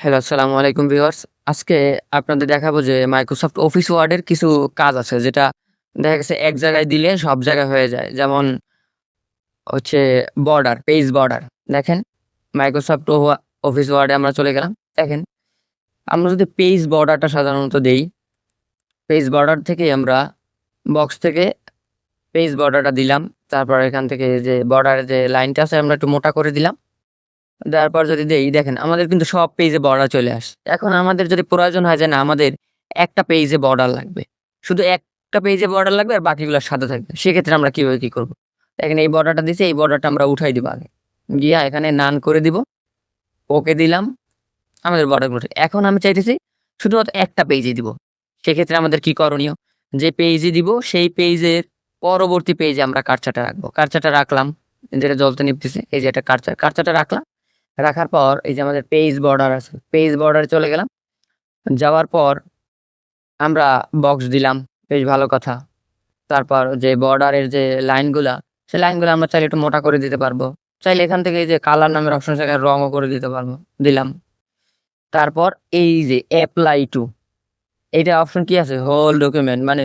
Hello, আসসালামু আলাইকুম viewers. আজকে আপনাদের দেখাবো যে মাইক্রোসফট অফিস ওয়ার্ডের কিছু কাজ আছে যেটা দেখা গেছে এক জায়গায় দিলে সব জায়গায় হয়ে যায়। যেমন হচ্ছে বর্ডার, পেজ বর্ডার। দেখেন মাইক্রোসফট অফিস ওয়ার্ডে আমরা চলে গেলাম। দেখেন আমরা যদি পেজ বর্ডারটা সাধারণত দেই, পেজ বর্ডার থেকে আমরা বক্স থেকে পেজ বর্ডারটা দিলাম। তারপর এখান থেকে যে বর্ডারের যে লাইনটা আছে আমরা একটু মোটা করে দিলাম। দেওয়ার পর যদি দেই দেখেন আমাদের কিন্তু সব পেজে বর্ডার চলে আসে। এখন আমাদের যদি প্রয়োজন হয় যে না আমাদের একটা পেজে বর্ডার লাগবে। শুধু একটা পেজে বর্ডার লাগবে আর বাকিগুলো সাদা থাকবে। সেক্ষেত্রে আমরা কিভাবে কি করব? দেখেন এই বর্ডারটা দিছি, এই বর্ডারটা আমরা উঠাই দিব আগে। গিয়া এখানে নান করে দিব। ওকে দিলাম। আমাদের বর্ডারগুলো এখন আমি চাইতেছি শুধুমাত্র একটা পেজে দিব। সেক্ষেত্রে আমাদের কি করণীয়? যে পেজে দিব সেই পেজের পরবর্তী পেজে আমরা কার্সারটা রাখবো। কার্সারটা রাখলাম। যেটা জ্বলতে নিভতেছে। এই যে একটা কার্সার। কার্সারটা রাখলাম। রাখার পর এই যে আমাদের পেজ বর্ডার আছে। পেজ বর্ডারে চলে গেলাম। যাওয়ার পর আমরা বক্স দিলাম। বেশ ভালো কথা। তারপর যে বর্ডারের যে লাইনগুলা, সেই লাইনগুলা আমরা চাইলে একটু মোটা করে দিতে পারবো। চাইলে এখান থেকে এই যে কালার নামের অপশন আছে এখানে রঙও করে দিতে পারবো। দিলাম। তারপর এই যে এপ্লাই টু এইটা অপশন কি আছে? হোল ডকুমেন্ট মানে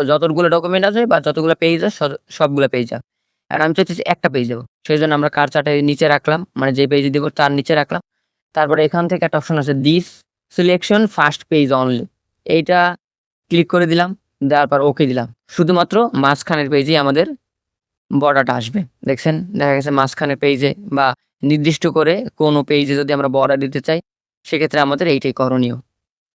যতগুলো ডকুমেন্ট আছে বা যতগুলো পেজ আছে সবগুলো পেজ আছে। আর আমি চাইতেছি একটা পেজ দেবো। সেজন্য আমরা কার্সারটা নিচে রাখলাম। মানে যে পেজে দিব তার নিচে রাখলাম। তারপরে এখান থেকে একটা অপশন আছে this selection first page only. এইটা ক্লিক করে দিলাম। দেওয়ার পর ওকে দিলাম। শুধুমাত্র মাঝখানের পেজেই আমাদের বর্ডারটা আসবে। দেখছেন? দেখা গেছে মাঝখানের পেজে বা নির্দিষ্ট করে কোনো পেজে যদি আমরা বর্ডার দিতে চাই, সেক্ষেত্রে আমাদের এইটাই করণীয়।